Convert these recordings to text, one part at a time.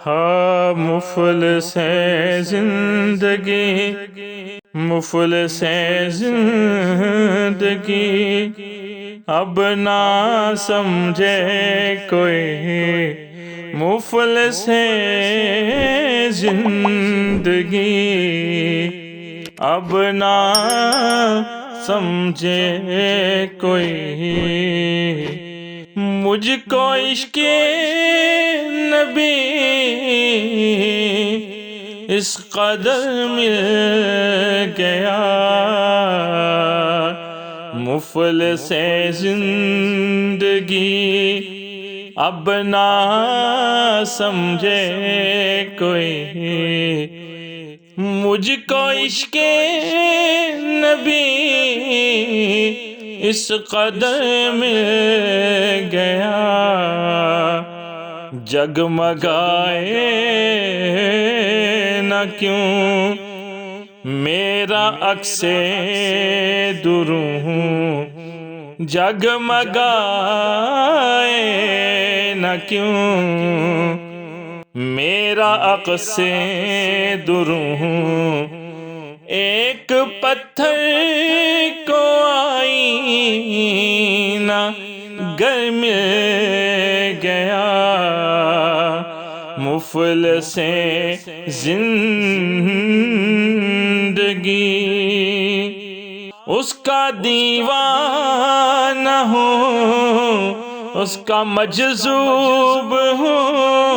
ہاں مفلس ہے زندگی، مفلس ہے زندگی، اب نہ سمجھے کوئی، مفلس ہے زندگی، اب نہ سمجھے کوئی، مجھ کو عشق نبی اس قدر مل گیا، مفلس ہے زندگی، اب نہ سمجھے کوئی، مجھ کو عشق نبی اس قدر مل گیا، جگمگائے نہ کیوں میرا عکس دروں، جگمگائے نہ کیوں میرا عکس دروں، ایک پتھر کو آئینہ گر مل گیا، مفلس زندگی، اس کا دیوانہ ہوں، اس کا مجذوب ہوں،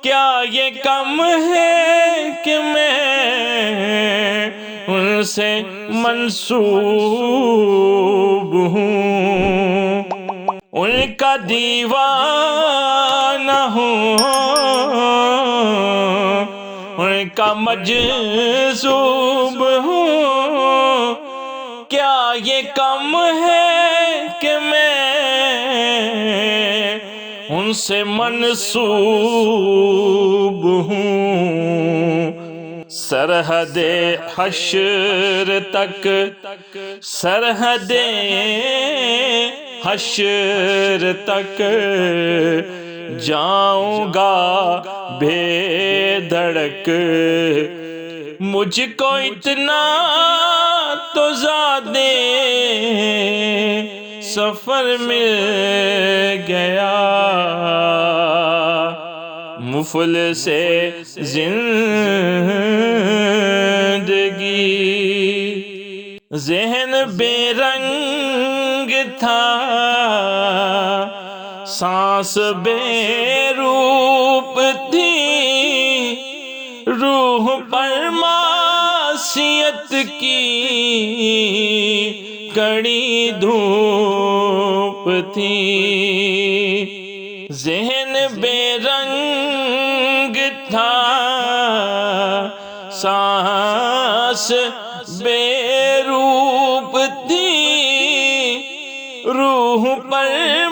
کیا یہ کم ہے کہ میں ان سے منسوب ہوں، ان کا دیوانہ ہوں، ان کا مجذوب ہوں، کیا یہ کم ہے کہ میں ان سے منسوب ہوں، سرحد حشر تک، سرحد حشر تک جاؤں گا بے دھڑک، مجھ کو اتنا تو زیادہ سفر مل گیا، مفلس زندگی، ذہن بے رنگ تھا، سانس بے روپ تھی، روح پر معصیت کی کڑی دھوپ تھی، ذہن بے رنگ تھا، سانس بے روپ تھی، روح پر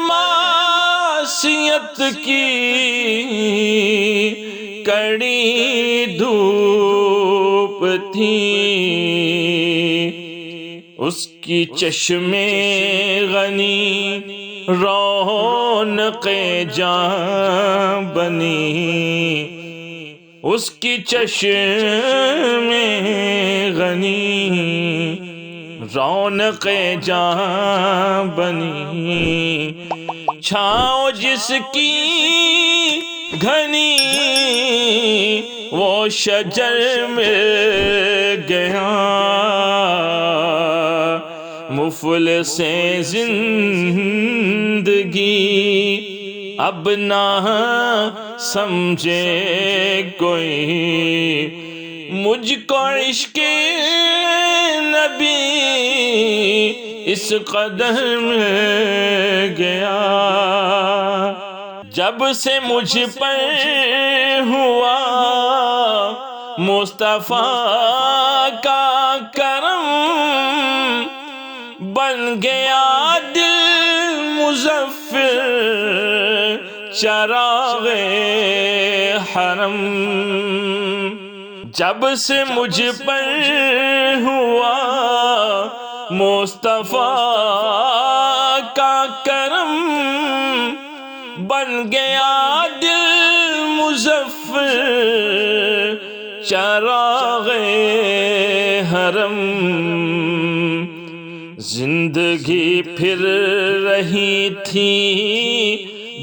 معصیت کی کڑی دھوپ تھی، اس کی چشم غنی رونق جاں بنی، اس کی چشم غنی رونق جاں بنی، چھاؤں جس کی گھنی وہ شجر مل گیا، مفلس زندگی، اب نہ سمجھے کوئی، مجھ کو عشق نبی اس قدر مل گیا، جب سے مجھ پر ہوا مصطفیٰ کا کرم، بن گیا دل مظفر چراغ حرم، جب سے مجھ پر ہوا مصطفیٰ کا کرم، بن گیا دل مظفر چراغ حرم، زندگی پھر رہی تھی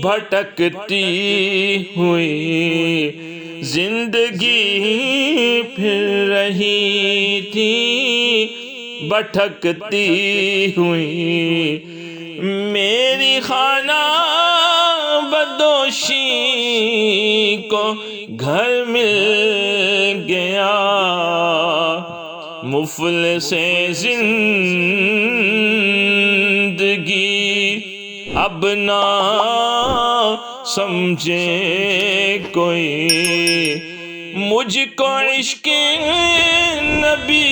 بھٹکتی ہوئی، زندگی پھر رہی تھی بھٹکتی ہوئی، میری خانہ بدوشی کو گھر مل گیا، مفلس زندگی اب نہ سمجھے کوئی، مجھ کو عشق نبی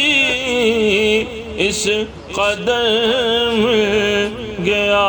اس قدر مل گیا۔